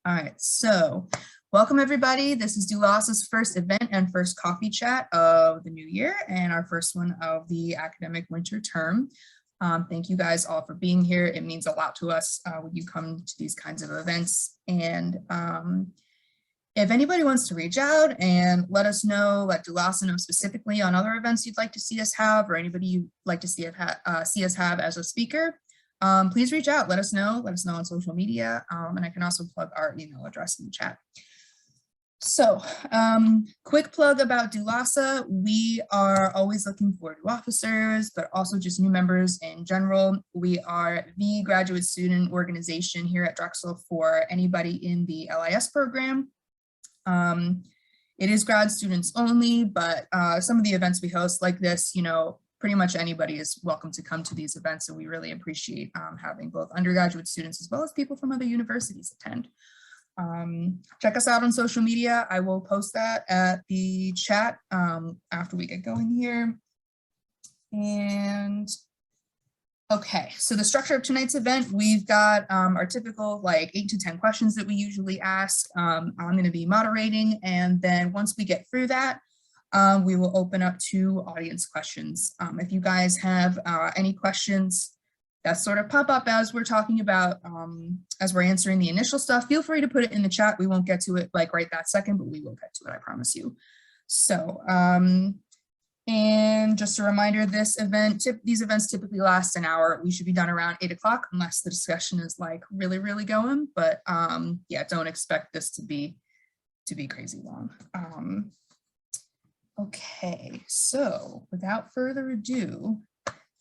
All right, so welcome everybody. This is DULASA's first event and first coffee chat of the new year and our first one of the academic winter term. Thank you guys all for being here. It means a lot to us when you come to these kinds of events. And if anybody wants to reach out and let us know, let DULASA know specifically on other events you'd like to see us have, or anybody you'd like to see us have as a speaker, please reach out, let us know on social media, and I can also plug our email address in the chat. So quick plug about DULASA. We are always looking for new officers, but also just new members in general. We are the graduate student organization here at Drexel for anybody in the LIS program. It is grad students only, but some of the events we host like this, you know, pretty much anybody is welcome to come to these events, and we really appreciate having both undergraduate students as well as people from other universities attend. Check us out on social media. I will post that at the chat after we get going here. And okay, so the structure of tonight's event, we've got our typical like 8 to 10 questions that we usually ask. I'm going to be moderating, and then once we get through that, we will open up to audience questions. If you guys have any questions that sort of pop up as we're talking about, as we're answering the initial stuff, feel free to put it in the chat. We won't get to it like right that second, but we will get to it, I promise you. So, and just a reminder, these events typically last an hour. We should be done around 8 o'clock unless the discussion is like really going, but yeah, don't expect this to be crazy long. Okay, so without further ado,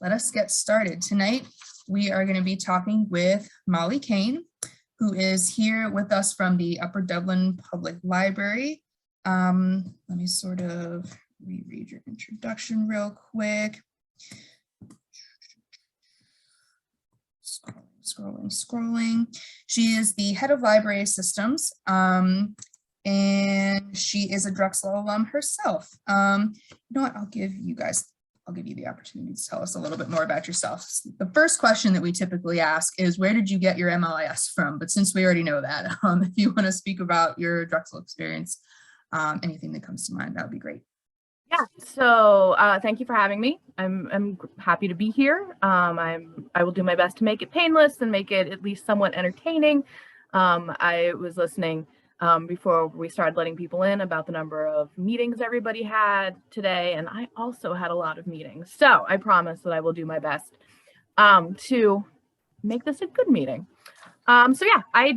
let us get started. Tonight, we are going to be talking with Molly Kane, who is here with us from the Upper Dublin Public Library. Let me sort of reread your introduction real quick. Scrolling. She is the head of library systems. And she is a Drexel alum herself. You know what, I'll give you the opportunity to tell us a little bit more about yourself. The first question that we typically ask is, where did you get your MLIS from? But since we already know that, if you want to speak about your Drexel experience, anything that comes to mind, that would be great. Yeah, so thank you for having me. I'm happy to be here. I will do my best to make it painless and make it at least somewhat entertaining. I was listening before we started letting people in about the number of meetings everybody had today, and I also had a lot of meetings. So I promise that I will do my best to make this a good meeting. So yeah, I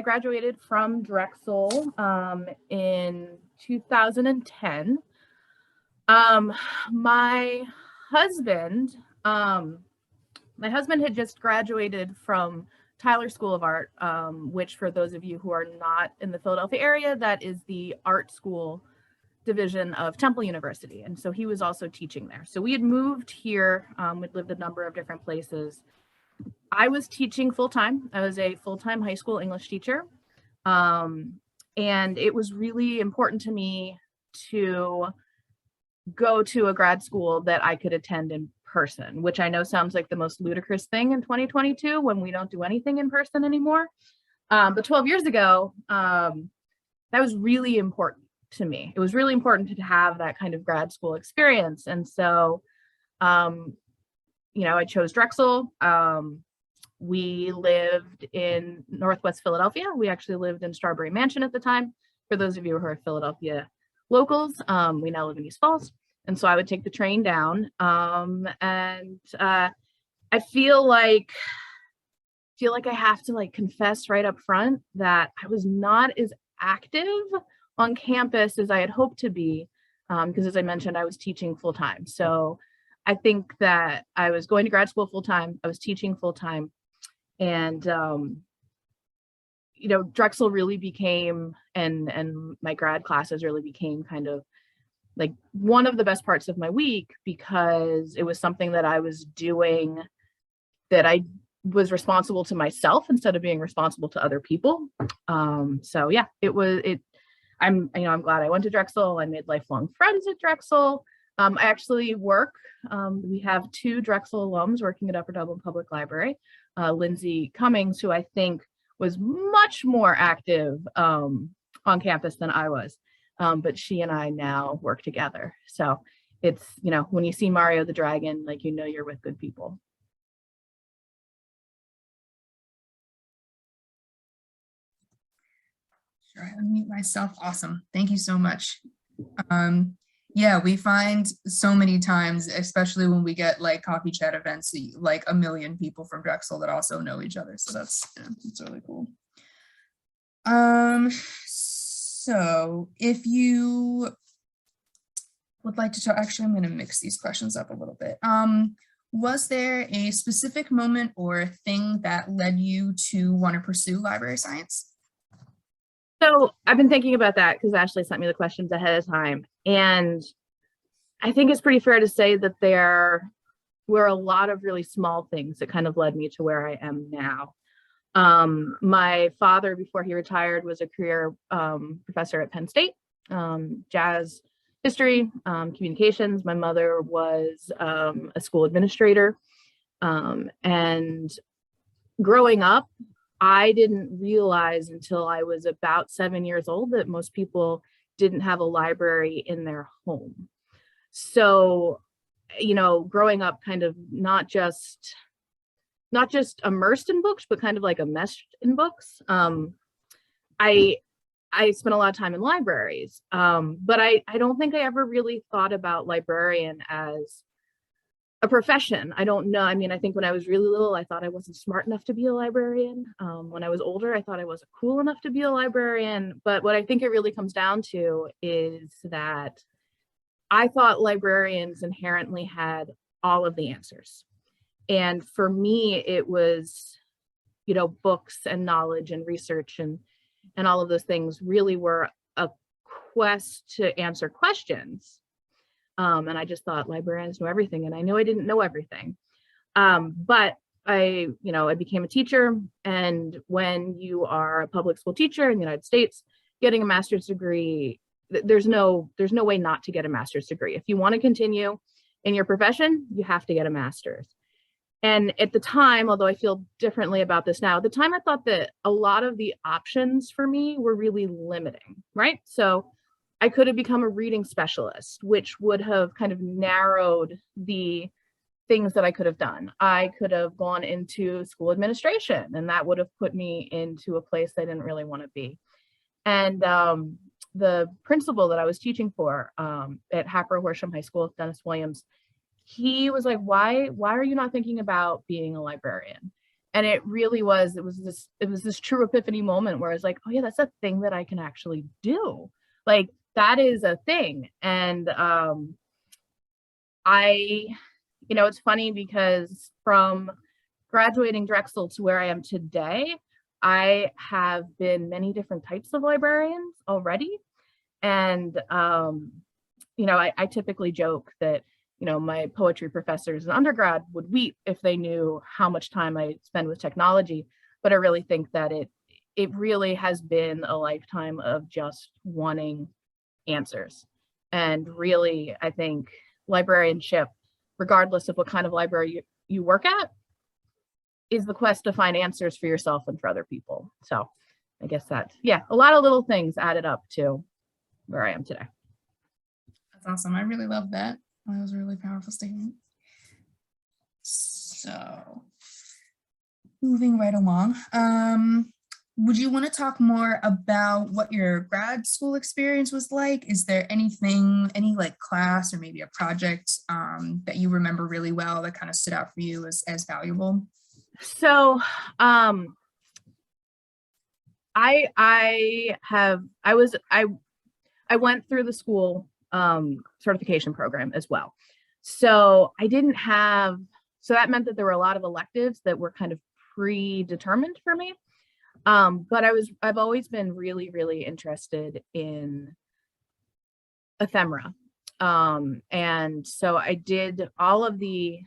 graduated from Drexel in 2010. My husband had just graduated from Tyler School of Art, which for those of you who are not in the Philadelphia area, that is the art school division of Temple University. And so he was also teaching there. So we had moved here, we'd lived a number of different places. I was teaching full-time. I was a full-time high school English teacher. And it was really important to me to go to a grad school that I could attend in person, which I know sounds like the most ludicrous thing in 2022 when we don't do anything in person anymore. But 12 years ago, that was really important to me. It was really important to have that kind of grad school experience. And so, you know, I chose Drexel. We lived in Northwest Philadelphia. We actually lived in Strawberry Mansion at the time. For those of you who are Philadelphia locals, we now live in East Falls. And so I would take the train down, and I feel like I have to like confess right up front that I was not as active on campus as I had hoped to be, because as I mentioned, I was teaching full time. So I think that I was going to grad school full time, I was teaching full time, and you know, Drexel really became, and my grad classes really became kind of like one of the best parts of my week, because it was something that I was doing that I was responsible to myself instead of being responsible to other people. So yeah, I'm glad I went to Drexel. I made lifelong friends at Drexel. I actually work, we have 2 Drexel alums working at Upper Dublin Public Library, Lindsay Cummings, who I think was much more active on campus than I was. But she and I now work together. So it's, you know, when you see Mario the Dragon, like, you know, you're with good people. Sure, I unmute myself. Awesome. Thank you so much. Yeah, we find so many times, especially when we get like coffee chat events, like a million people from Drexel that also know each other. So that's really cool. So if you would like to talk, actually, I'm going to mix these questions up a little bit. Was there a specific moment or thing that led you to want to pursue library science? So I've been thinking about that because Ashley sent me the questions ahead of time. And I think it's pretty fair to say that there were a lot of really small things that kind of led me to where I am now. My father, before he retired, was a career professor at Penn State, jazz history, communications. My mother was a school administrator. And growing up, I didn't realize until I was about 7 years old that most people didn't have a library in their home. So, you know, growing up kind of not just immersed in books, but kind of like enmeshed in books. I spent a lot of time in libraries, but I don't think I ever really thought about librarian as a profession. I don't know. I mean, I think when I was really little, I thought I wasn't smart enough to be a librarian. When I was older, I thought I wasn't cool enough to be a librarian. But what I think it really comes down to is that I thought librarians inherently had all of the answers. And for me, it was, you know, books and knowledge and research and all of those things really were a quest to answer questions. And I just thought librarians know everything, and I knew I didn't know everything. But I became a teacher, and when you are a public school teacher in the United States, getting a master's degree, there's no way not to get a master's degree. If you want to continue in your profession, you have to get a master's. And at the time, although I feel differently about this now, at the time I thought that a lot of the options for me were really limiting, right? So I could have become a reading specialist, which would have kind of narrowed the things that I could have done. I could have gone into school administration, and that would have put me into a place I didn't really want to be. And the principal that I was teaching for at Hacker Horsham High School, Dennis Williams, he was like, why are you not thinking about being a librarian? And it really was, it was this true epiphany moment where I was like, oh yeah, that's a thing that I can actually do. Like, that is a thing. And it's funny because from graduating Drexel to where I am today, I have been many different types of librarians already. And, I typically joke that, my poetry professors in undergrad would weep if they knew how much time I spend with technology. But I really think that it really has been a lifetime of just wanting answers. And really, I think librarianship, regardless of what kind of library you work at, is the quest to find answers for yourself and for other people. So I guess that's, a lot of little things added up to where I am today. That's awesome. I really love that. That was a really powerful statement. So moving right along, would you want to talk more about what your grad school experience was like? Is there any like class or maybe a project that you remember really well that kind of stood out for you as valuable? So I went through the school certification program as well. So so that meant that there were a lot of electives that were kind of predetermined for me. But I've always been really, really interested in ephemera. And so I did all of the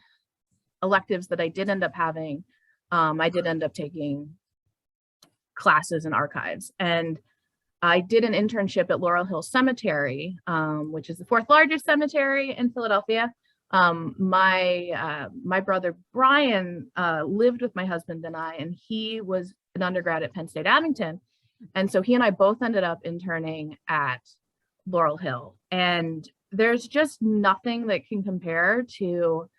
electives that I did end up having. I did end up taking classes in archives, and I did an internship at Laurel Hill Cemetery, which is the 4th largest cemetery in Philadelphia. My brother Brian lived with my husband and I, and he was an undergrad at Penn State Abington. And so he and I both ended up interning at Laurel Hill. And there's just nothing that can compare to,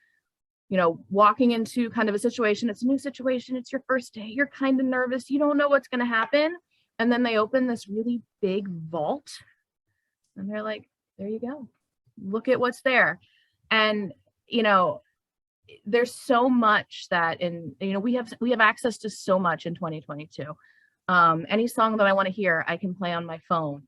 walking into kind of a situation. It's a new situation. It's your first day. You're kind of nervous. You don't know what's going to happen. And then they open this really big vault and they're like, there you go. Look at what's there. And, there's so much that we have access to so much in 2022. Any song that I want to hear, I can play on my phone.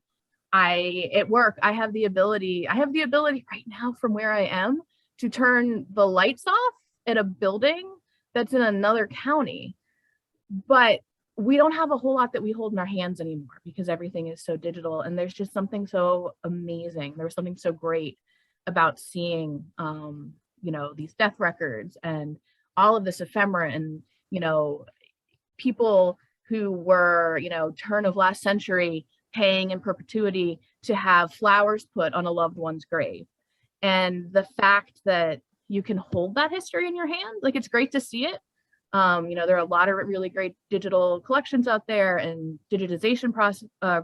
At work, I have the ability right now from where I am to turn the lights off at a building that's in another county. But we don't have a whole lot that we hold in our hands anymore because everything is so digital. And there's just something so amazing. There was something so great about seeing, these death records and all of this ephemera and, people who were, turn of last century paying in perpetuity to have flowers put on a loved one's grave. And the fact that you can hold that history in your hand, like, it's great to see it. There are a lot of really great digital collections out there and digitization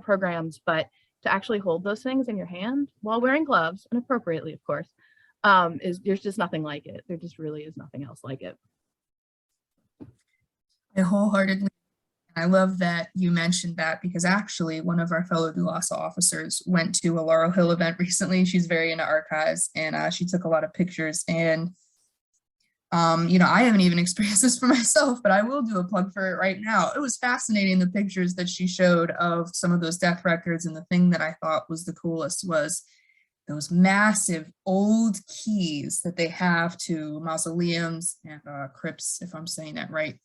programs, but to actually hold those things in your hand while wearing gloves, and appropriately, of course, there's just nothing like it. There just really is nothing else like it. I wholeheartedly, I love that you mentioned that, because actually one of our fellow DULASA officers went to a Laurel Hill event recently. She's very into archives, and she took a lot of pictures. And I haven't even experienced this for myself, but I will do a plug for it right now. It was fascinating, the pictures that she showed of some of those death records. And the thing that I thought was the coolest was those massive old keys that they have to mausoleums and crypts, if I'm saying that right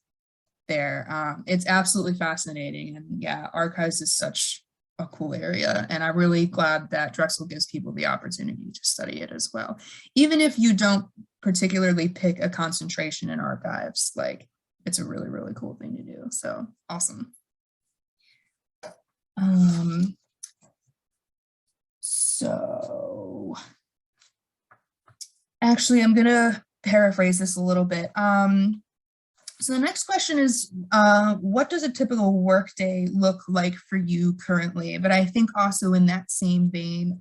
there. It's absolutely fascinating. And yeah, archives is such a cool area. And I'm really glad that Drexel gives people the opportunity to study it as well. Even if you don't particularly pick a concentration in archives, like, it's a really, really cool thing to do. So awesome. So actually, I'm gonna paraphrase this a little bit. So the next question is, what does a typical workday look like for you currently? But I think also in that same vein,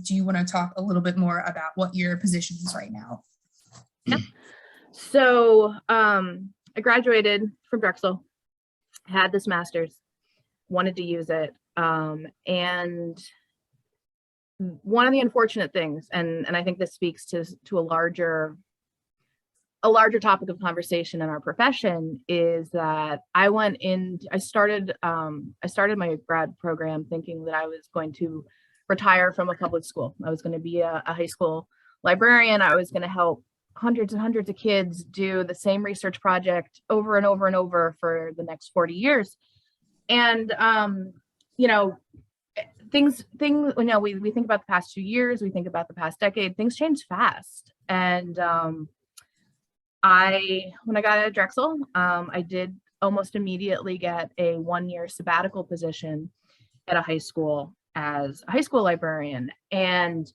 do you want to talk a little bit more about what your position is right now? Yeah. So I graduated from Drexel, had this master's, wanted to use it. And one of the unfortunate things, and I think this speaks to a larger topic of conversation in our profession, is that I started my grad program thinking that I was going to retire from a public school. I was going to be a high school librarian. I was going to help hundreds and hundreds of kids do the same research project over and over and over for the next 40 years. And, things, we think about the past 2 years, we think about the past decade, things change fast. And when I got out of Drexel, I did almost immediately get a 1-year sabbatical position at a high school as a high school librarian. And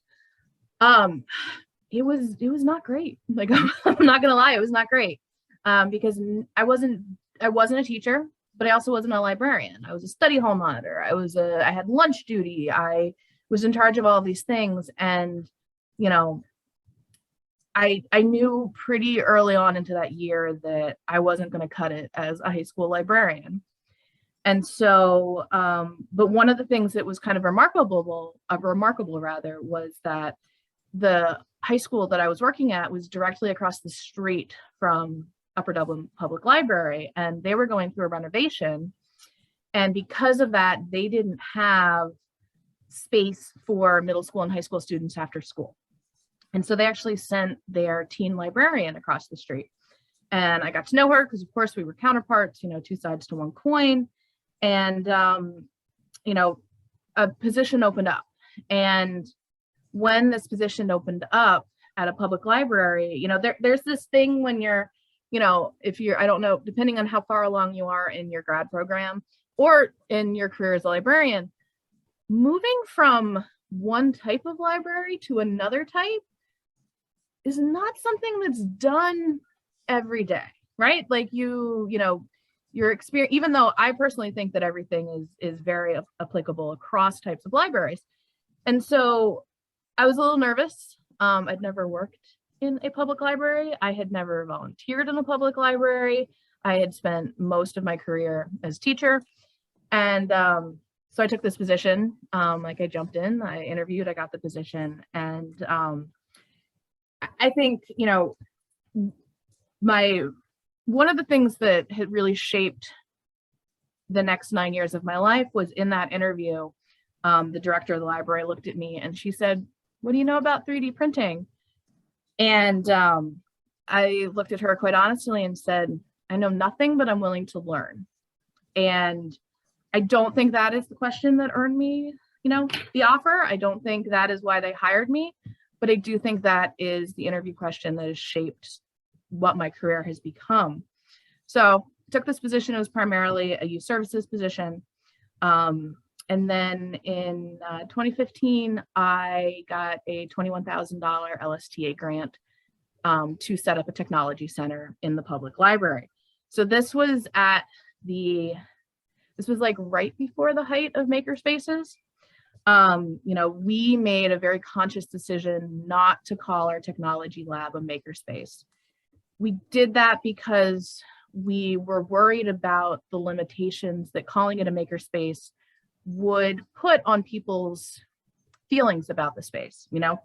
it was not great. Like, I'm not gonna lie, it was not great, because I wasn't a teacher, but I also wasn't a librarian. I was a study hall monitor. I had lunch duty. I was in charge of all of these things. And, I knew pretty early on into that year that I wasn't going to cut it as a high school librarian. And so, but one of the things that was kind of remarkable was that the high school that I was working at was directly across the street from Upper Dublin Public Library, and they were going through a renovation. And because of that, they didn't have space for middle school and high school students after school. And so they actually sent their teen librarian across the street. And I got to know her because, of course, we were counterparts, two sides to one coin. And, a position opened up. And when this position opened up at a public library, there's this thing when you're, I don't know, depending on how far along you are in your grad program or in your career as a librarian, moving from one type of library to another type is not something that's done every day, right? Like you know, your experience, even though I personally think that everything is very applicable across types of libraries. And so I was a little nervous. I'd never worked in a public library. I had never volunteered in a public library. I had spent most of my career as teacher. And so I took this position. Like I jumped in, I interviewed, I got the position. And I think, you know, one of the things that had really shaped the next 9 years of my life was in that interview. The director of the library looked at me and she said, "What do you know about 3D printing?" And I looked at her quite honestly and said, "I know nothing, but I'm willing to learn." And I don't think that is the question that earned me, you know, the offer. I don't think that is why they hired me, but I do think that is the interview question that has shaped what my career has become. So I took this position. It was primarily a youth services position. And then in 2015, I got a $21,000 LSTA grant to set up a technology center in the public library. So this was like right before the height of makerspaces. You know, we made a very conscious decision not to call our technology lab a makerspace. We did that because we were worried about the limitations that calling it a makerspace would put on people's feelings about the space, you know?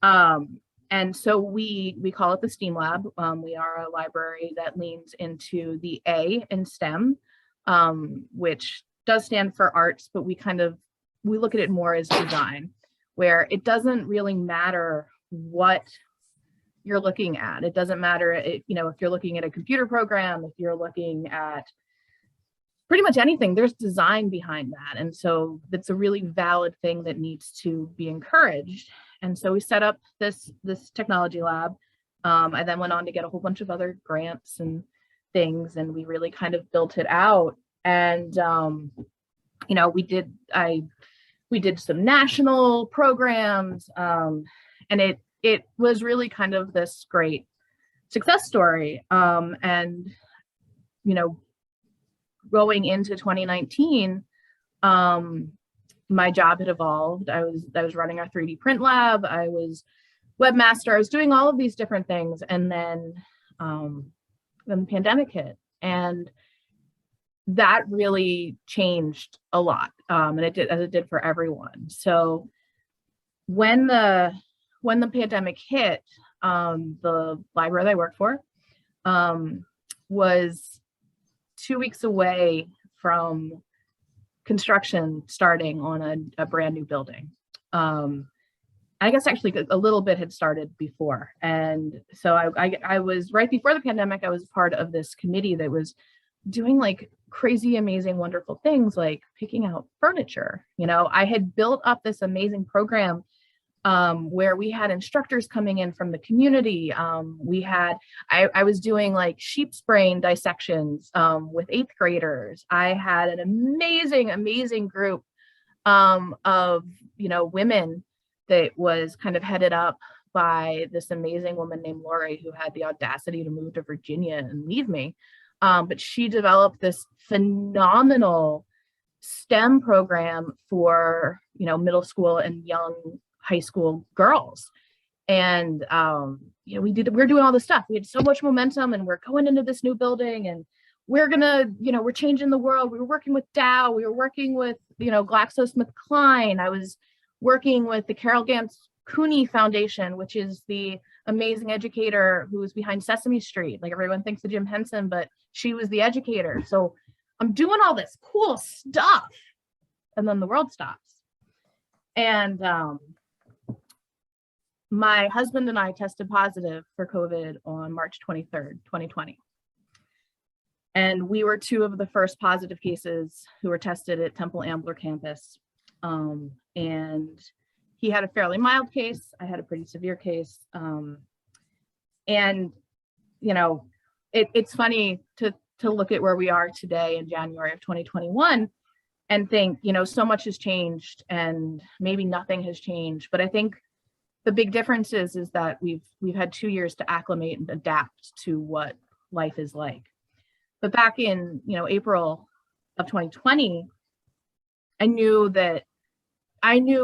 And so we call it the STEAM Lab. We are a library that leans into the A in STEM, which does stand for arts, but we look at it more as design, where it doesn't really matter what you're looking at. It doesn't matter, you know, if you're looking at a computer program, if you're looking at pretty much anything, there's design behind that. And so that's a really valid thing that needs to be encouraged. And so we set up this technology lab. I then went on to get a whole bunch of other grants and things, and we really kind of built it out. And you know, we did some national programs, and it was really kind of this great success story. And you know, going into 2019, my job had evolved. I was running our 3D print lab. I was webmaster. I was doing all of these different things, and then the pandemic hit, and that really changed a lot. And it did, as it did for everyone. So when the pandemic hit, the library that I worked for was 2 weeks away from construction starting on a brand new building. I guess actually a little bit had started before. And so I was, right before the pandemic, I was part of this committee that was doing like crazy, amazing, wonderful things like picking out furniture. You know, I had built up this amazing program where we had instructors coming in from the community. I was doing like sheep's brain dissections with 8th graders. I had an amazing group of, you know, women that was kind of headed up by this amazing woman named Laurel, who had the audacity to move to Virginia and leave me. But she developed this phenomenal STEM program for, you know, middle school and young high school girls. And you know, we're doing all this stuff. We had so much momentum, and we're going into this new building, and we're gonna, you know, we're changing the world. We were working with Dow, we were working with, you know, GlaxoSmithKline. I was working with the Carol Gantz Cooney Foundation, which is the amazing educator who was behind Sesame Street. Like, everyone thinks of Jim Henson, but she was the educator. So I'm doing all this cool stuff, and then the world stops. And my husband and I tested positive for COVID on March 23rd, 2020. And we were 2 of the first positive cases who were tested at Temple Ambler campus. And he had a fairly mild case. I had a pretty severe case. And, you know, it's funny to look at where we are today in January of 2021 and think, you know, so much has changed and maybe nothing has changed. But I think the big difference is that we've had 2 years to acclimate and adapt to what life is like. But back in, April of 2020, I knew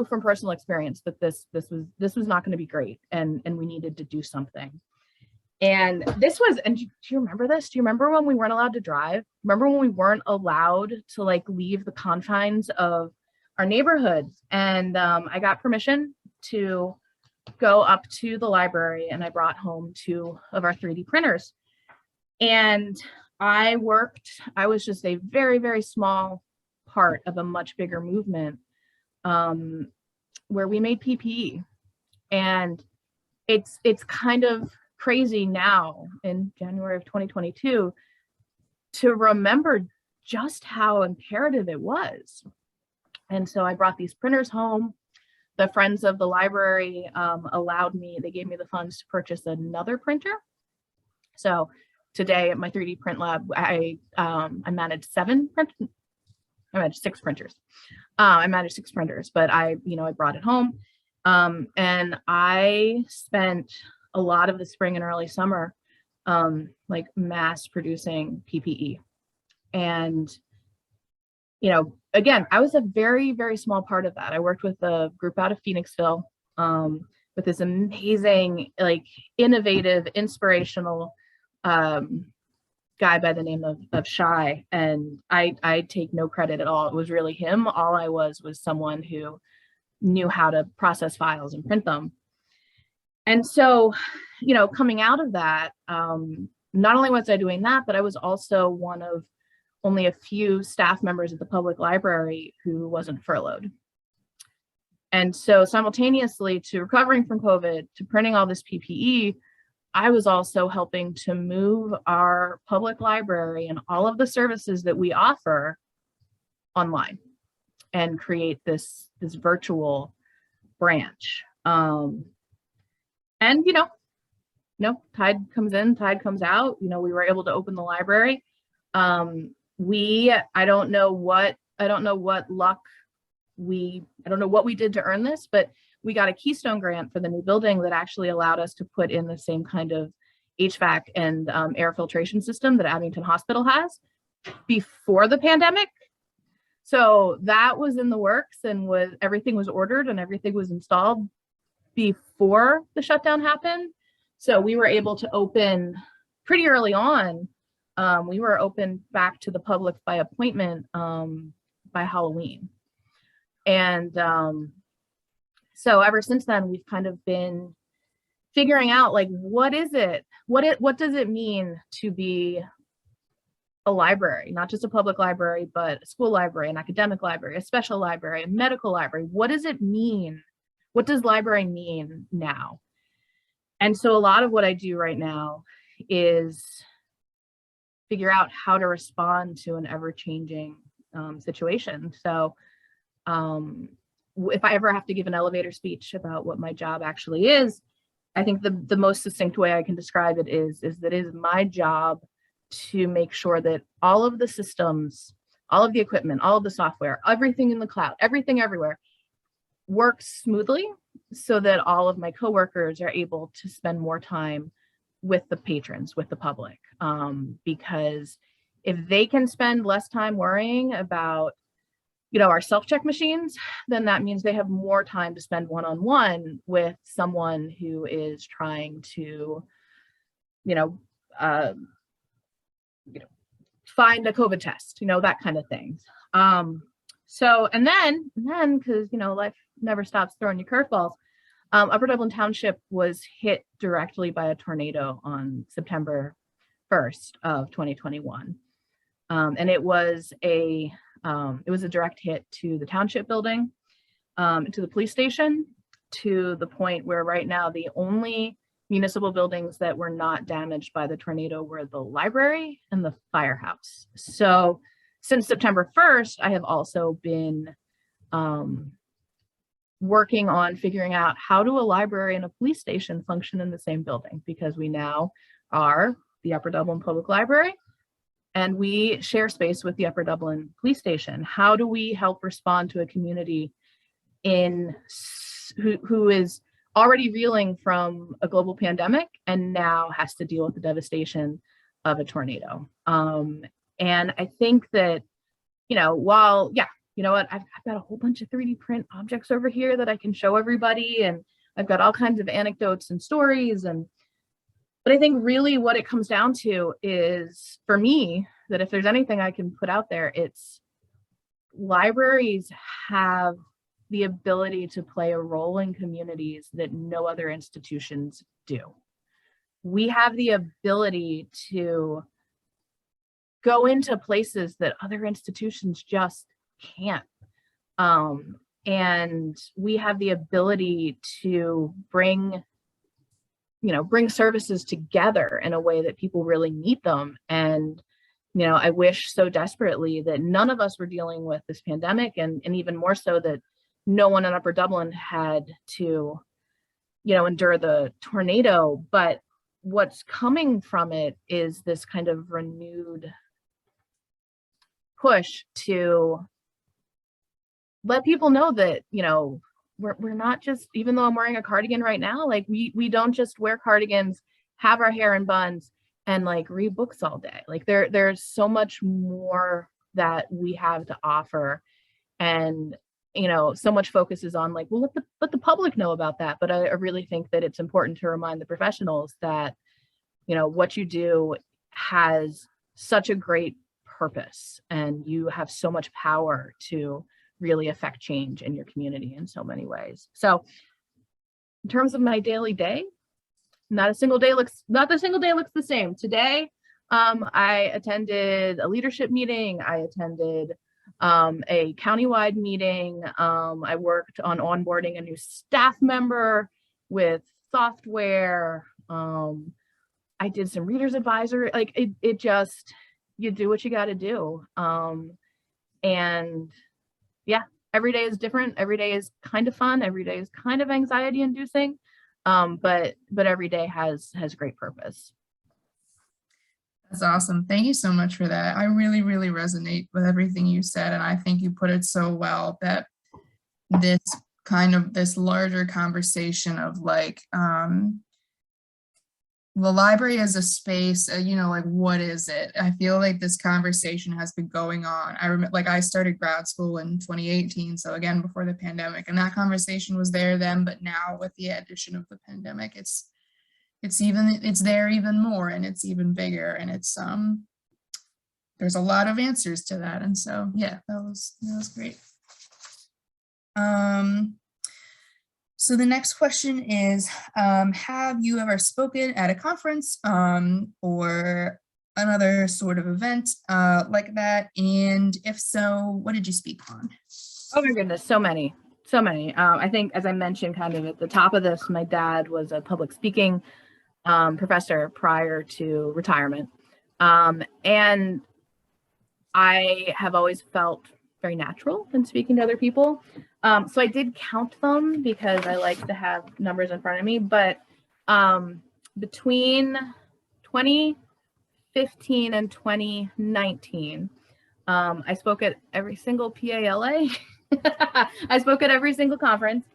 from personal experience that this was not going to be great, and we needed to do something. And do you remember this? Do you remember when we weren't allowed to drive? Remember when we weren't allowed to leave the confines of our neighborhoods? And I got permission to go up to the library, and I brought home 2 of our 3D printers. And I was just a very, very small part of a much bigger movement where we made PPE. And it's kind of crazy now in January of 2022 to remember just how imperative it was. And so I brought these printers home. The Friends of the Library they gave me the funds to purchase another printer. So today at my 3D print lab, I manage 6 printers. I managed 6 printers, but I brought it home. And I spent a lot of the spring and early summer mass producing PPE. And again, I was a very, very small part of that. I worked with a group out of Phoenixville with this amazing, innovative, inspirational guy by the name of Shy. And I take no credit at all. It was really him. All I was someone who knew how to process files and print them. And so, coming out of that, not only was I doing that, but I was also one of only a few staff members at the public library who wasn't furloughed. And so simultaneously to recovering from COVID, to printing all this PPE, I was also helping to move our public library and all of the services that we offer online and create this virtual branch. And tide comes in, tide comes out. We were able to open the library. I don't know what we did to earn this, but we got a Keystone grant for the new building that actually allowed us to put in the same kind of HVAC and air filtration system that Abington Hospital has before the pandemic. So that was in the works, and everything was ordered and everything was installed before the shutdown happened. So we were able to open pretty early on. We were open back to the public by appointment by Halloween. And so ever since then, we've kind of been figuring out what is it? What does it mean to be a library, not just a public library, but a school library, an academic library, a special library, a medical library? What does it mean? What does library mean now? And so a lot of what I do right now is figure out how to respond to an ever-changing situation. So if I ever have to give an elevator speech about what my job actually is, I think the most succinct way I can describe it is that it is my job to make sure that all of the systems, all of the equipment, all of the software, everything in the cloud, everything everywhere works smoothly so that all of my coworkers are able to spend more time with the patrons, with the public. Because if they can spend less time worrying about, our self-check machines, then that means they have more time to spend one-on-one with someone who is trying to, find a COVID test, that kind of thing. So, and then, because, life never stops throwing you curveballs, Upper Dublin Township was hit directly by a tornado on September 1st of 2021. And it was a direct hit to the township building, to the police station, to the point where right now the only municipal buildings that were not damaged by the tornado were the library and the firehouse. So since September 1st, I have also been working on figuring out how do a library and a police station function in the same building, because we now are the Upper Dublin Public Library and we share space with the Upper Dublin Police Station. How do we help respond to a community who is already reeling from a global pandemic and now has to deal with the devastation of a tornado. And I think that, while, you know what, I've got a whole bunch of 3D print objects over here that I can show everybody, and I've got all kinds of anecdotes and stories. But I think really what it comes down to is, for me, that if there's anything I can put out there, it's libraries have the ability to play a role in communities that no other institutions do. We have the ability to go into places that other institutions just can't. And we have the ability to bring services together in a way that people really need them. And I wish so desperately that none of us were dealing with this pandemic, and even more so that no one in Upper Dublin had to, endure the tornado. But what's coming from it is this kind of renewed push to let people know that, we're not just, even though I'm wearing a cardigan right now, like we don't just wear cardigans, have our hair in buns, and like read books all day. Like there's so much more that we have to offer. And so much focus is on like, well, let the public know about that. But I really think that it's important to remind the professionals that, what you do has such a great purpose, and you have so much power to really affect change in your community in so many ways. So in terms of my daily day, not the single day looks the same. Today, I attended a leadership meeting. I attended a countywide meeting. I worked on onboarding a new staff member with software. I did some readers advisory. Like it just, you do what you got to do. And yeah, every day is different. Every day is kind of fun. Every day is kind of anxiety inducing. But every day has great purpose. That's awesome. Thank you so much for that. I really, really resonate with everything you said. And I think you put it so well that this larger conversation of like, the library is a space, like, what is it? I feel like this conversation has been going on. I remember, like, I started grad school in 2018. So again, before the pandemic, and that conversation was there then, but now with the addition of the pandemic, it's there even more, and it's even bigger, and it's, there's a lot of answers to that. And so, yeah, that was great. So the next question is, have you ever spoken at a conference or another sort of event like that? And if so, what did you speak on? Oh my goodness, so many. I think, as I mentioned kind of at the top of this, my dad was a public speaking professor prior to retirement. And I have always felt very natural in speaking to other people. So I did count them because I like to have numbers in front of me, but between 2015 and 2019, I spoke at every single PALA. I spoke at every single conference.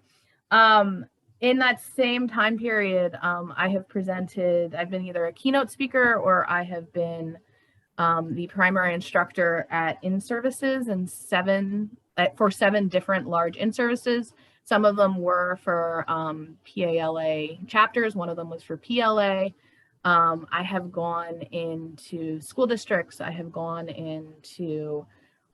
In that same time period, I've been either a keynote speaker or I have been the primary instructor at in-services for 7 different large in-services. Some of them were for PALA chapters. One of them was for PLA. I have gone into school districts. I have gone into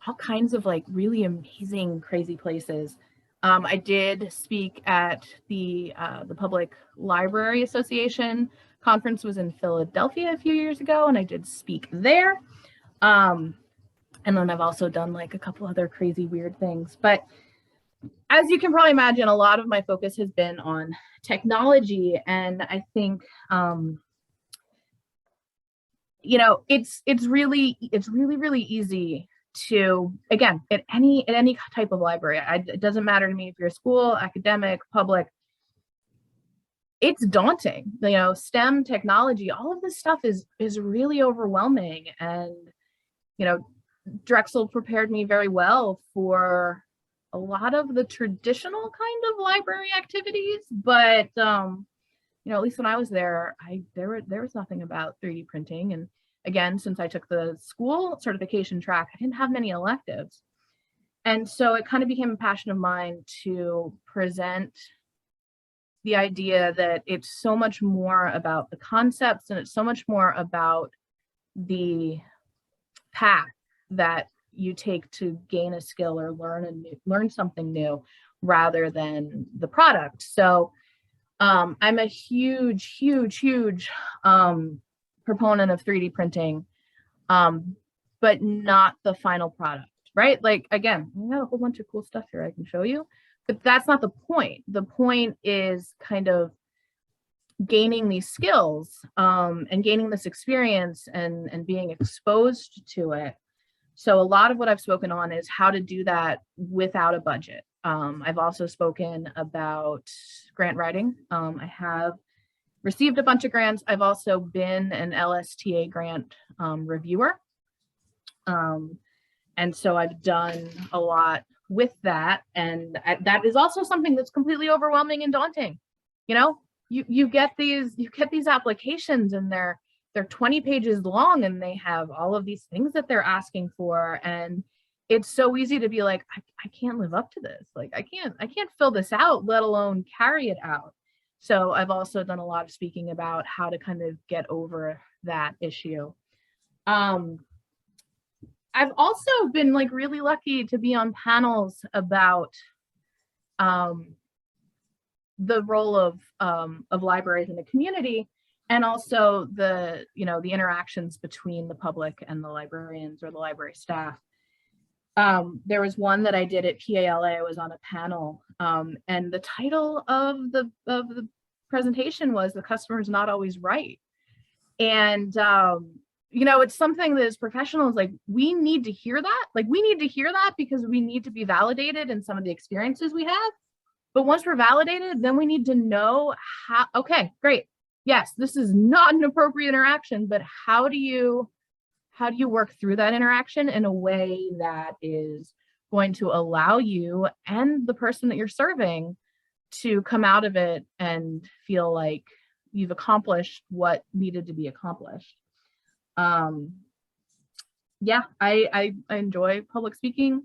all kinds of like really amazing, crazy places. I did speak at the Public Library Association conference. Was in Philadelphia a few years ago, and I did speak there. And then I've also done like a couple other crazy, weird things. But as you can probably imagine, a lot of my focus has been on technology. And I think, it's really, really easy to, again, at any type of library, it doesn't matter to me if you're a school, academic, public, it's daunting. STEM, technology, all of this stuff is really overwhelming. And, Drexel prepared me very well for a lot of the traditional kind of library activities, but you know, at least when I was there, there was nothing about 3D printing. And again, since I took the school certification track, I didn't have many electives. And so it kind of became a passion of mine to present the idea that it's so much more about the concepts, and it's so much more about the path that you take to gain a skill or learn something new, rather than the product. So I'm a huge proponent of 3D printing, but not the final product, right? Like, again, we got a whole bunch of cool stuff here I can show you, but that's not the point. The point is kind of gaining these skills, and gaining this experience, and being exposed to it. So a lot of what I've spoken on is how to do that without a budget. I've also spoken about grant writing. I have received a bunch of grants. I've also been an LSTA grant reviewer. And so I've done a lot with that. And that is also something that's completely overwhelming and daunting. You know, you get these applications, and they're 20 pages long, and they have all of these things that they're asking for. And it's so easy to be like, I can't live up to this. Like, I can't fill this out, let alone carry it out. So I've also done a lot of speaking about how to kind of get over that issue. I've also been like really lucky to be on panels about the role of libraries in the community, and also the interactions between the public and the librarians or the library staff. There was one that I did at PALA. I was on a panel, and the title of the presentation was "The Customer's Not Always Right." And you know, it's something that as professionals, like, we need to hear that. Like, we need to hear that because we need to be validated in some of the experiences we have. But once we're validated, then we need to know how. Okay, great. Yes, this is not an appropriate interaction, but how do you work through that interaction in a way that is going to allow you and the person that you're serving to come out of it and feel like you've accomplished what needed to be accomplished. Yeah, I enjoy public speaking.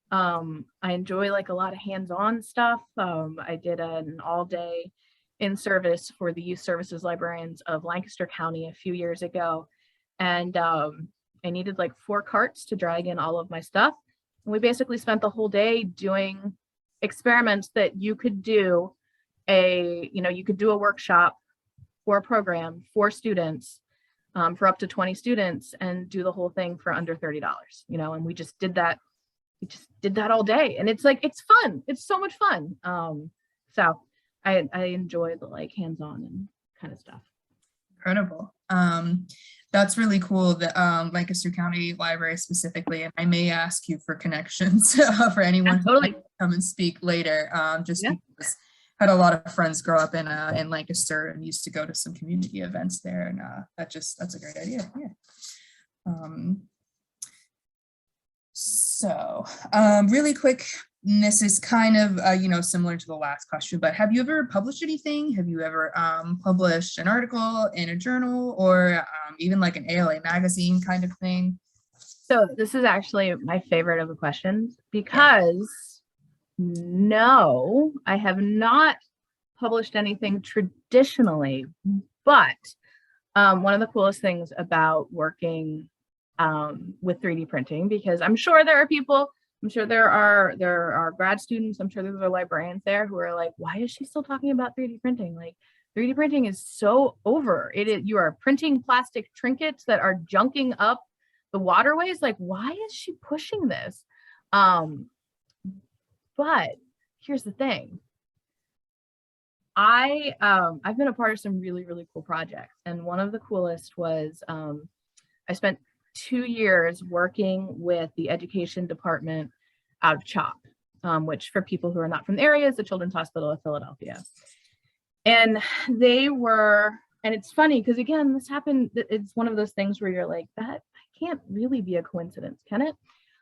I enjoy like a lot of hands-on stuff. I did an all-day in-service for the Youth Services Librarians of Lancaster County a few years ago. And I needed like 4 carts to drag in all of my stuff. And we basically spent the whole day doing experiments that you could do you could do a workshop for a program for students, for up to 20 students, and do the whole thing for under $30, and we just did that. We just did that all day. And it's like, it's fun. It's so much fun. So I enjoy the like hands-on and kind of stuff. Incredible. That's really cool, that Lancaster County Library specifically, and I may ask you for connections for anyone who might come and speak later, just because I had a lot of friends grow up in Lancaster and used to go to some community events there, and that's a great idea. Yeah. So really quick, this is kind of, similar to the last question, but have you ever published anything? Have you ever published an article in a journal, or even like an ALA magazine kind of thing? So this is actually my favorite of the questions, because no, I have not published anything traditionally, but one of the coolest things about working with 3D printing, because I'm sure there are people, I'm sure there are grad students, I'm sure there are librarians there who are like, why is she still talking about 3D printing? Like, 3D printing is so over. You are printing plastic trinkets that are junking up the waterways. Like, why is she pushing this? But here's the thing. I've been a part of some really, really cool projects. And one of the coolest was I spent 2 years working with the education department out of CHOP, which, for people who are not from the area, is the Children's Hospital of Philadelphia. And and it's funny because, again, this happened, it's one of those things where you're like, that can't really be a coincidence, can it?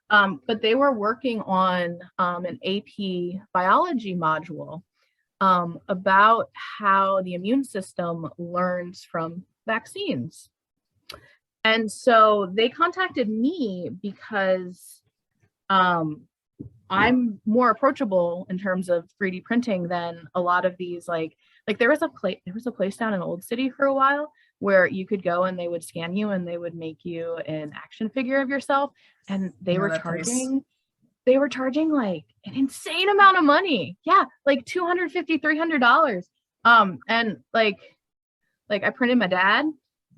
But they were working on an AP biology module about how the immune system learns from vaccines. And so they contacted me because I'm more approachable in terms of 3D printing than a lot of these, like there was a place down in Old City for a while where you could go and they would scan you and they would make you an action figure of yourself, and they were charging like an insane amount of money. Yeah, like $250, $300. And like I printed my dad,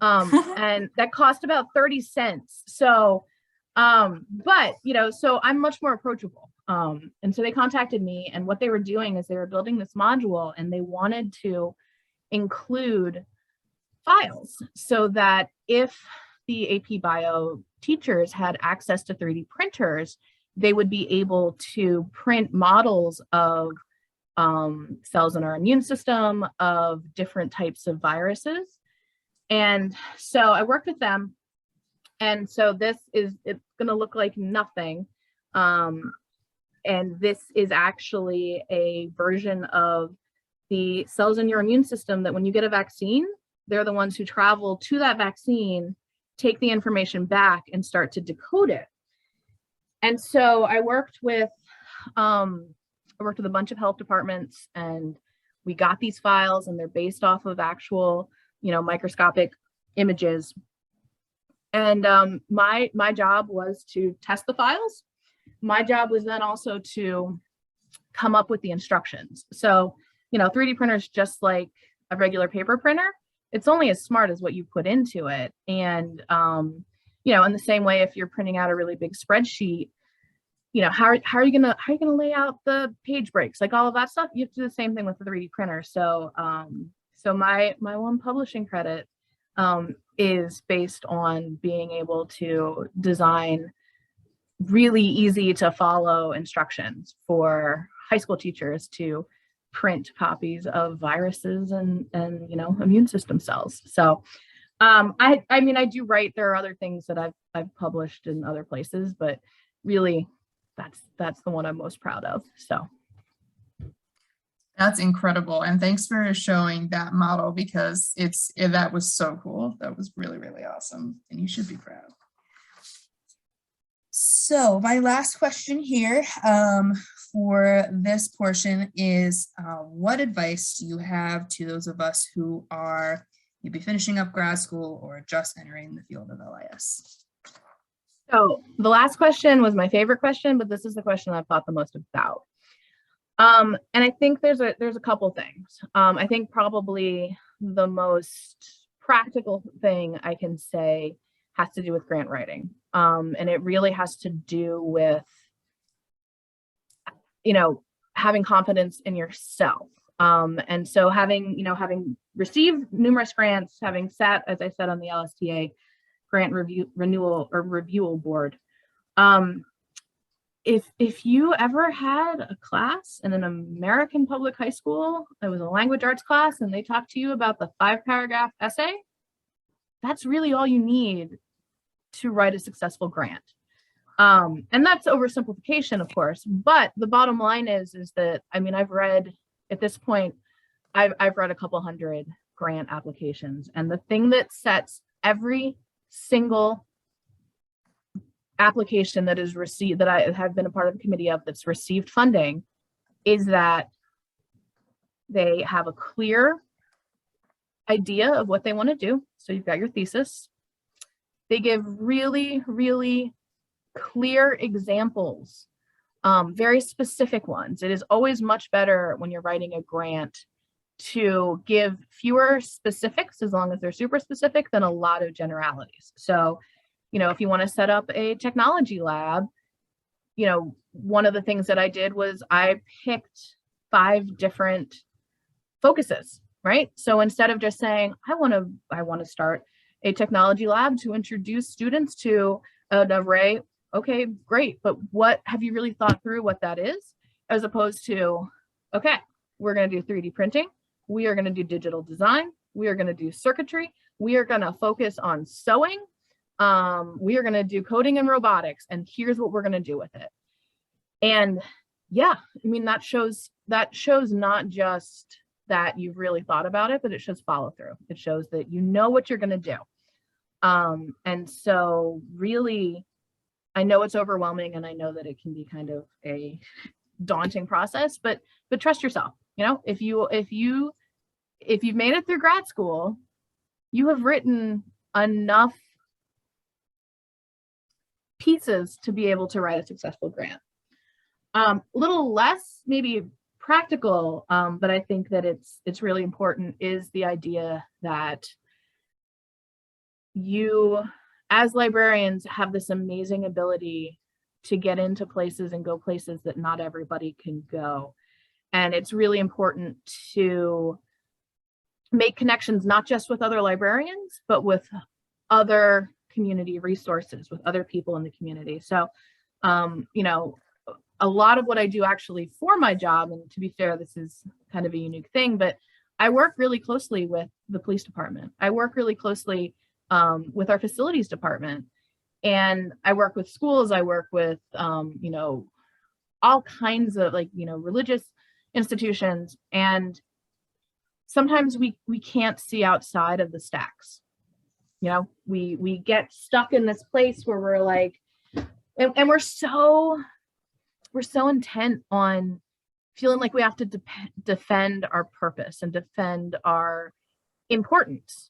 and that cost about 30 cents. So, but so I'm much more approachable. And so they contacted me, and what they were doing is they were building this module, and they wanted to include files so that if the AP Bio teachers had access to 3D printers, they would be able to print models of cells in our immune system, of different types of viruses. And so I worked with them. And so it's going to look like nothing. And this is actually a version of the cells in your immune system that when you get a vaccine, they're the ones who travel to that vaccine, take the information back, and start to decode it. And so I worked with a bunch of health departments, and we got these files, and they're based off of actual, microscopic images. And my job was to test the files. My job was then also to come up with the instructions. So, 3D printers, just like a regular paper printer, it's only as smart as what you put into it. And, in the same way, if you're printing out a really big spreadsheet, how are you gonna lay out the page breaks, like all of that stuff? You have to do the same thing with the 3D printer. So, so my one publishing credit is based on being able to design really easy to follow instructions for high school teachers to print copies of viruses and immune system cells. So I do write. There are other things that I've published in other places, but really that's the one I'm most proud of. So that's incredible, and thanks for showing that model, because that was so cool. That was really, really awesome, and you should be proud. So my last question here for this portion is, what advice do you have to those of us who are maybe finishing up grad school or just entering the field of LIS? So the last question was my favorite question, but this is the question I've thought the most about. And I think there's a couple things. I think probably the most practical thing I can say has to do with grant writing. And it really has to do with, having confidence in yourself. And so having received numerous grants, having sat, as I said, on the LSTA grant review board, if you ever had a class in an American public high school, it was a language arts class, and they talked to you about the 5-paragraph essay, that's really all you need to write a successful grant. And that's oversimplification, of course, but the bottom line is that, I've read, at this point, I've read a couple hundred grant applications, and the thing that sets every single application that is received, that I have been a part of the committee of, that's received funding, is that they have a clear idea of what they want to do. So you've got your thesis. They give really, really clear examples, very specific ones. It is always much better when you're writing a grant to give fewer specifics, as long as they're super specific, than a lot of generalities. So, if you want to set up a technology lab, one of the things that I did was I picked 5 different focuses, right? So instead of just saying, I want to start a technology lab to introduce students to an array, okay, great, but what have you really thought through what that is? As opposed to, okay, we're going to do 3D printing, we are going to do digital design, we are going to do circuitry, we are going to focus on sewing, We are going to do coding and robotics, and here's what we're going to do with it. And yeah, I mean, that shows not just that you've really thought about it, but it shows follow through. It shows that you know what you're going to do. And so really, I know it's overwhelming, and I know that it can be kind of a daunting process, but trust yourself. You know, if you've made it through grad school, you have written enough pieces to be able to write a successful grant. A little less maybe practical, but I think that it's really important, is the idea that you as librarians have this amazing ability to get into places and go places that not everybody can go. And it's really important to make connections, not just with other librarians, but with other community resources, with other people in the community. So, you know, a lot of what I do actually for my job, and to be fair, this is kind of a unique thing, but I work really closely with the police department. I work really closely with our facilities department, and I work with schools. I work with, you know, all kinds of, like, you know, religious institutions. And sometimes we can't see outside of the stacks. You know, we get stuck in this place where we're like, and we're so intent on feeling like we have to defend our purpose and defend our importance,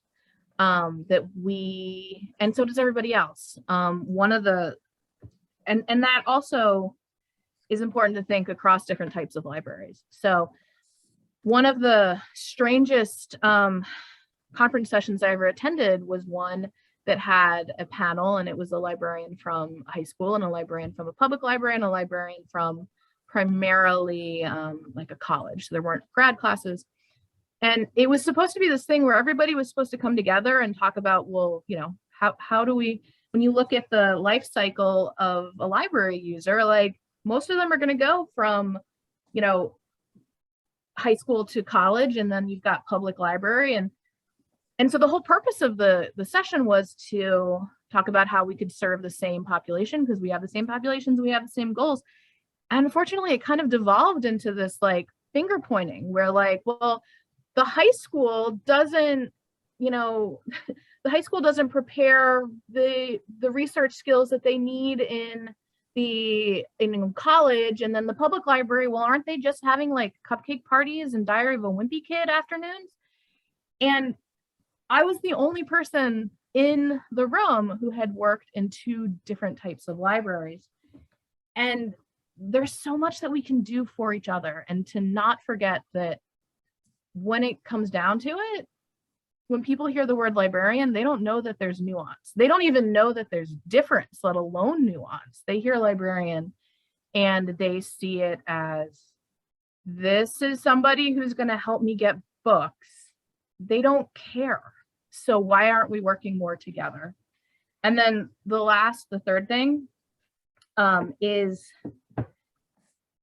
that we, and so does everybody else. One of the, and that also is important to think across different types of libraries. So one of the strangest conference sessions I ever attended was one that had a panel, and it was a librarian from high school, and a librarian from a public library, and a librarian from primarily like a college. So there weren't grad classes. And it was supposed to be this thing where everybody was supposed to come together and talk about, well, you know, how do we, when you look at the life cycle of a library user, like most of them are going to go from, you know, high school to college, and then you've got public library. And so the whole purpose of the session was to talk about how we could serve the same population, because we have the same populations, we have the same goals. And unfortunately, it kind of devolved into this like finger pointing where like, well, the high school doesn't, you know, the high school doesn't prepare the research skills that they need in college. And then the public library, well, aren't they just having like cupcake parties and Diary of a Wimpy Kid afternoons? And I was the only person in the room who had worked in two different types of libraries. And there's so much that we can do for each other, and to not forget that when it comes down to it, when people hear the word librarian, they don't know that there's nuance. They don't even know that there's difference, let alone nuance. They hear librarian and they see it as, this is somebody who's going to help me get books. They don't care. So why aren't we working more together? And then the third thing is,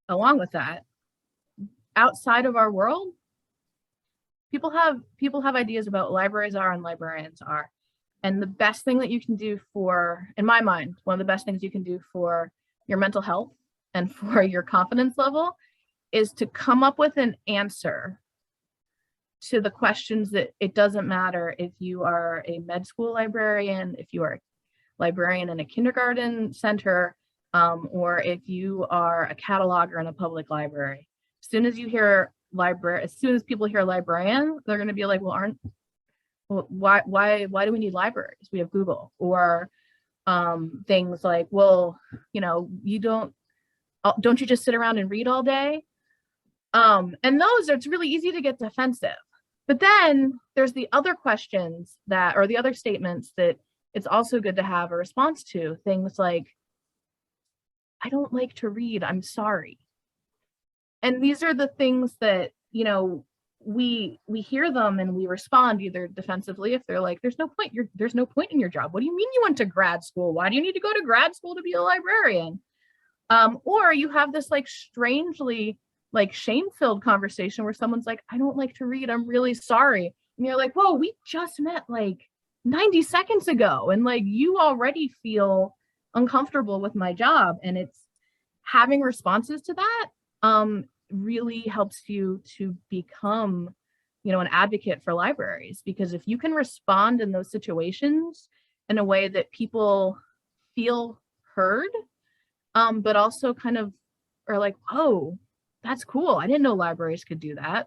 along with that, outside of our world, people have ideas about what libraries are and librarians are. And the best thing that you can do for, in my mind, one of the best things you can do for your mental health and for your confidence level is to come up with an answer to the questions that it doesn't matter if you are a med school librarian, if you are a librarian in a kindergarten center, or if you are a cataloger in a public library. As soon as you hear library, as soon as people hear librarian, they're going to be like, well, why do we need libraries? We have Google. Or things like, well, you know, don't you just sit around and read all day? And those, it's really easy to get defensive. But then there's the other questions that, or the other statements that it's also good to have a response to. Things like, I don't like to read, I'm sorry. And these are the things that, you know, we hear them and we respond either defensively, if they're like, there's no point in your job. What do you mean you went to grad school? Why do you need to go to grad school to be a librarian? Or you have this like strangely like shame-filled conversation where someone's like, I don't like to read, I'm really sorry. And you're like, whoa, we just met like 90 seconds ago, and like you already feel uncomfortable with my job. And it's having responses to that really helps you to become, you know, an advocate for libraries, because if you can respond in those situations in a way that people feel heard, but also kind of are like, oh, that's cool, I didn't know libraries could do that.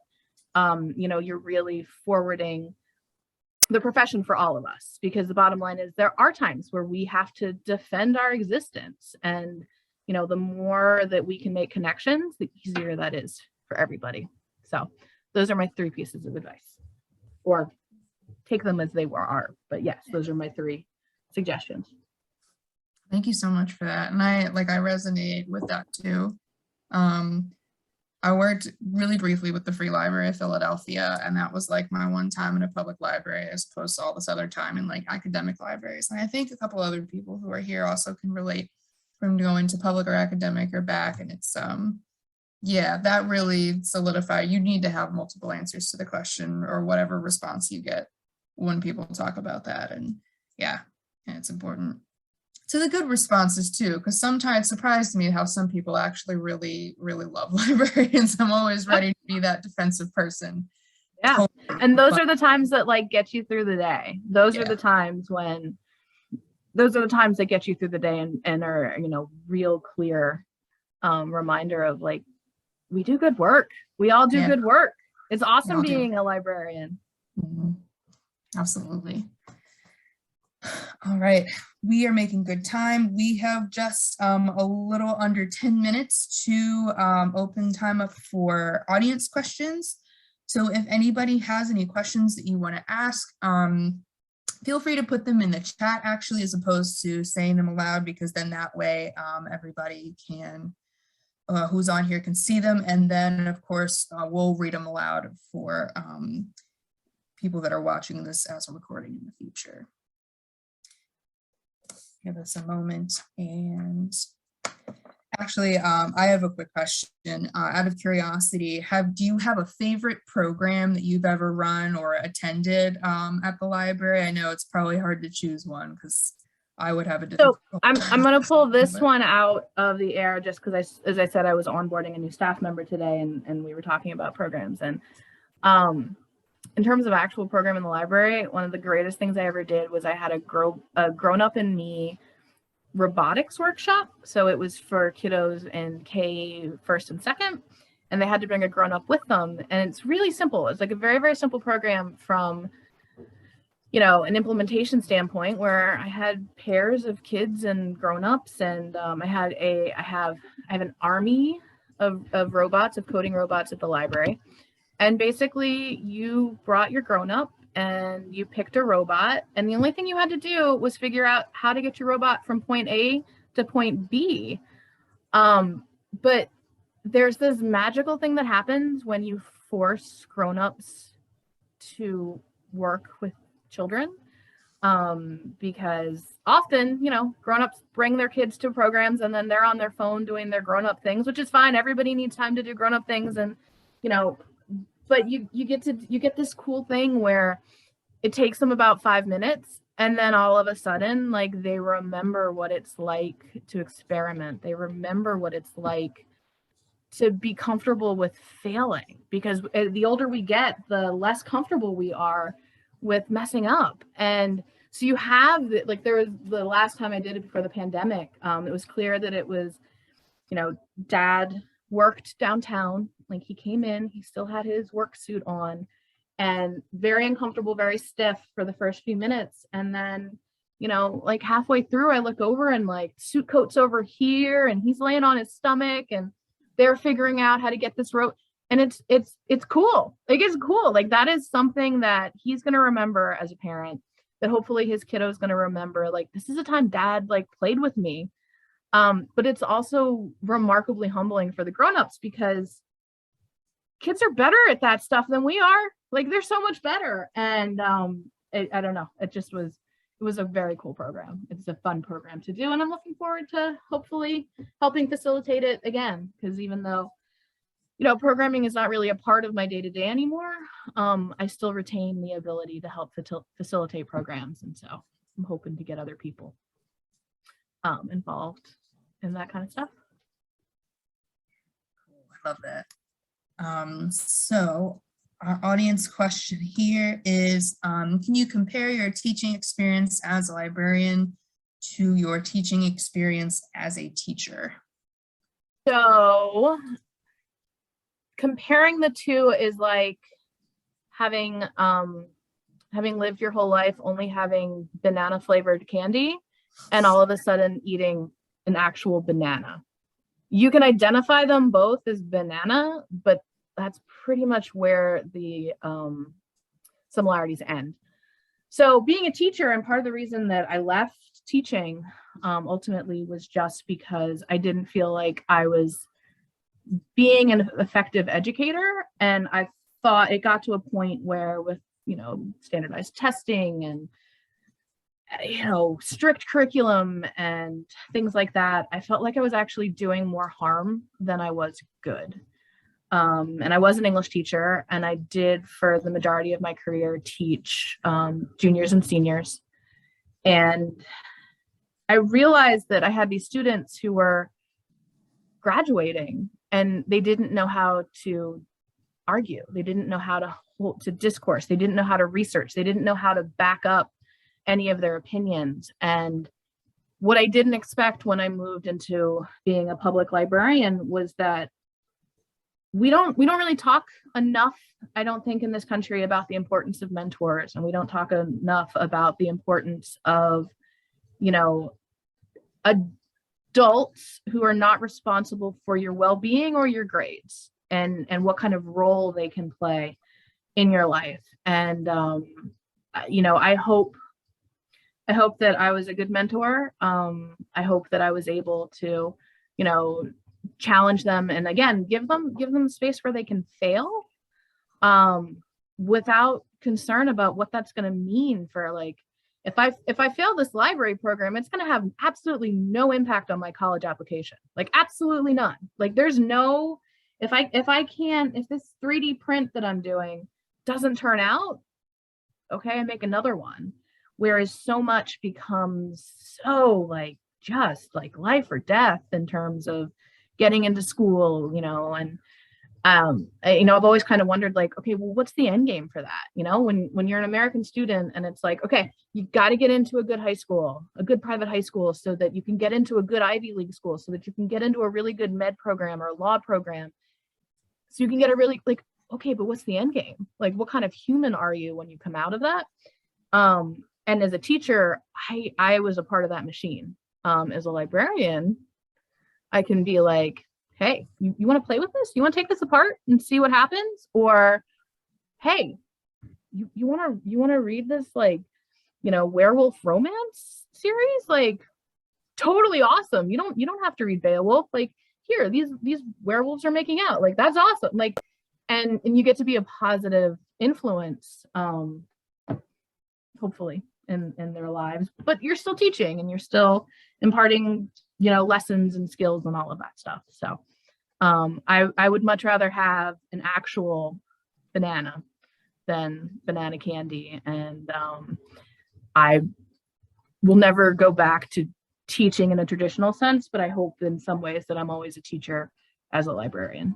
You know, you're really forwarding the profession for all of us, because the bottom line is there are times where we have to defend our existence, and you know, the more that we can make connections, the easier that is for everybody. So those are my 3 pieces of advice, or take them as they are, but yes, those are my 3 suggestions. Thank you so much for that. And I resonate with that too. I worked really briefly with the Free Library of Philadelphia, and that was like my one time in a public library as opposed to all this other time in like academic libraries. And I think a couple other people who are here also can relate from going to public or academic or back. And it's, yeah, that really solidified. You need to have multiple answers to the question or whatever response you get when people talk about that. And yeah, and it's important. To the good responses too, because sometimes it surprised me how some people actually really, really love librarians. I'm always ready to be that defensive person. Yeah, Totally. and those are the times that like get you through the day. Those Yeah. are the times when, those are the times that get you through the day and are, you know, real clear reminder of like, we do good work. We all do good work. It's awesome being a librarian. Mm-hmm. Absolutely. All right, we are making good time. We have just a little under 10 minutes to open time up for audience questions. So if anybody has any questions that you want to ask, feel free to put them in the chat actually, as opposed to saying them aloud, because then that way everybody can, who's on here can see them. And then of course, we'll read them aloud for people that are watching this as a recording in the future. Give us a moment. And actually, I have a quick question. Out of curiosity, do you have a favorite program that you've ever run or attended at the library? I know it's probably hard to choose one because I would have a difficult. So I'm going to pull this one out of the air just because, as I said, I was onboarding a new staff member today, and we were talking about programs. And in terms of actual program in the library, one of the greatest things I ever did was I had a grown up in me robotics workshop. So it was for kiddos in K first and second, and they had to bring a grown up with them. And it's really simple. It's like a very, very simple program from, you know, an implementation standpoint, where I had pairs of kids and grown-ups, and I have an army of robots, of coding robots at the library. And basically you brought your grown-up and you picked a robot, and the only thing you had to do was figure out how to get your robot from point A to point B. But there's this magical thing that happens when you force grown-ups to work with children, because often, you know, grown-ups bring their kids to programs and then they're on their phone doing their grown-up things, which is fine. Everybody needs time to do grown-up things, and you know, but you get this cool thing where it takes them about 5 minutes, and then all of a sudden, like, they remember what it's like to experiment. They remember what it's like to be comfortable with failing, because the older we get, the less comfortable we are with messing up. And so you have like, there was the last time I did it before the pandemic, it was clear that it was, you know, dad worked downtown, like he came in, he still had his work suit on, and very uncomfortable, very stiff for the first few minutes. And then, you know, like halfway through, I look over and like suit coat's over here and he's laying on his stomach and they're figuring out how to get this rope. And it's cool. Like, it's cool. Like, that is something that he's going to remember as a parent, that hopefully his kiddo is going to remember, like, this is a time dad like played with me. But it's also remarkably humbling for the grown-ups, because kids are better at that stuff than we are. Like, they're so much better. And I don't know, it was a very cool program. It's a fun program to do, and I'm looking forward to hopefully helping facilitate it again, because even though you know, programming is not really a part of my day-to-day anymore, I still retain the ability to help facilitate programs. And so I'm hoping to get other people involved in that kind of stuff. I love that. So our audience question here is, can you compare your teaching experience as a librarian to your teaching experience as a teacher? So comparing the two is like having lived your whole life only having banana flavored candy and all of a sudden eating an actual banana. You can identify them both as banana, but that's pretty much where the similarities end. So being a teacher, and part of the reason that I left teaching ultimately was just because I didn't feel like I was being an effective educator. And I thought it got to a point where with, you know, standardized testing and, you know, strict curriculum and things like that, I felt like I was actually doing more harm than I was good. And I was an English teacher, and I did for the majority of my career teach juniors and seniors. And I realized that I had these students who were graduating and they didn't know how to argue. They didn't know how to discourse. They didn't know how to research. They didn't know how to back up any of their opinions. And what I didn't expect when I moved into being a public librarian was that we don't really talk enough, I don't think, in this country about the importance of mentors, and we don't talk enough about the importance of, you know, adults who are not responsible for your well-being or your grades, and what kind of role they can play in your life. And you know, I hope that I was a good mentor. I hope that I was able to, you know, challenge them, and again, give them space where they can fail without concern about what that's going to mean for, like, if I fail this library program, it's going to have absolutely no impact on my college application, like absolutely none. Like there's no, if this 3D print that I'm doing doesn't turn out, okay, I make another one. Whereas so much becomes so like just like life or death in terms of getting into school, you know. And you know, I've always kind of wondered, like, okay, well, what's the end game for that? You know, when you're an American student and it's like, okay, you got to get into a good high school, a good private high school, so that you can get into a good Ivy League school, so that you can get into a really good med program or law program, so you can get a really, like, okay, but what's the end game? Like, what kind of human are you when you come out of that? And as a teacher, I was a part of that machine. As a librarian, I can be like, hey, you want to play with this? You want to take this apart and see what happens? Or, hey, you want to read this, like, you know, werewolf romance series? Like, totally awesome. You don't have to read Beowulf. Like, here, these werewolves are making out. Like, that's awesome. Like, and you get to be a positive influence, hopefully, in their lives. But you're still teaching and you're still imparting, you know, lessons and skills and all of that stuff. So I would much rather have an actual banana than banana candy. And I will never go back to teaching in a traditional sense, but I hope in some ways that I'm always a teacher as a librarian.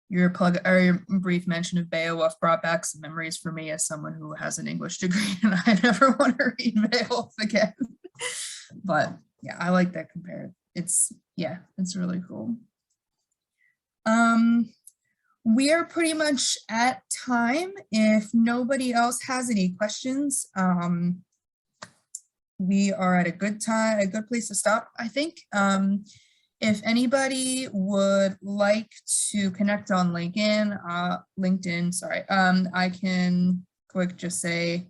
Your brief mention of Beowulf brought back some memories for me as someone who has an English degree, and I never want to read Beowulf again. But yeah, I like that compare. It's really cool. We are pretty much at time. If nobody else has any questions, we are at a good place to stop, I think. If anybody would like to connect on LinkedIn, I can just say,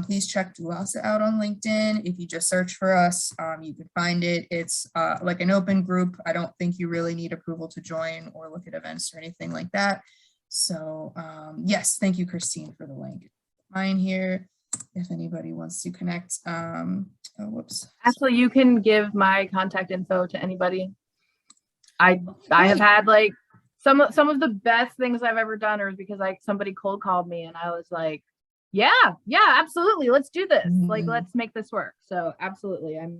please check DULASA out on LinkedIn. If you just search for us, you can find it. It's like an open group. I don't think you really need approval to join or look at events or anything like that. So yes, thank you, Christine, for the link. Mine here. if anybody wants to connect. Oh, whoops. Actually, you can give my contact info to anybody. I have had like some of the best things I've ever done, or because like somebody cold called me and I was like, yeah, absolutely, let's do this. Like, let's make this work. So absolutely, I'm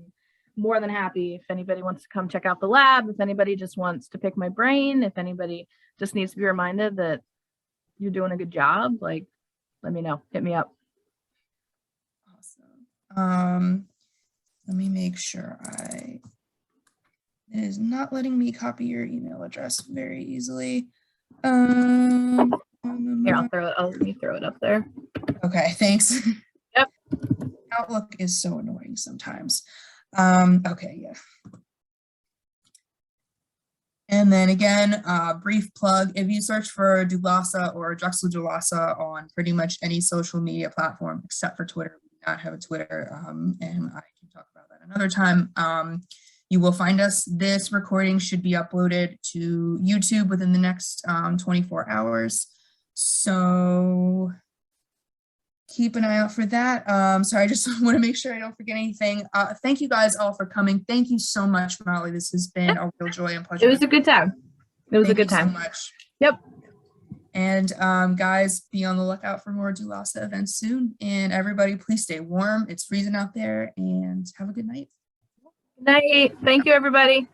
more than happy if anybody wants to come check out the lab, if anybody just wants to pick my brain, if anybody just needs to be reminded that you're doing a good job, like, let me know, hit me up. Awesome. Let me make sure it is not letting me copy your email address very easily. Here, let me throw it up there. Okay, thanks. Yep. Outlook is so annoying sometimes. Okay, yeah. And then again, brief plug, if you search for DULASA or Drexel DULASA on pretty much any social media platform except for Twitter, we do not have a Twitter, and I can talk about that another time. You will find us. This recording should be uploaded to YouTube within the next 24 hours. So keep an eye out for that. Sorry, I just want to make sure I don't forget anything. Thank you guys all for coming. Thank you so much, Molly. This has been a real joy and pleasure. It was a good time. It was a good time. Thank you so much. Yep. And guys, be on the lookout for more DULASA events soon. And everybody, please stay warm. It's freezing out there, and have a good night. Good night. Thank you, everybody.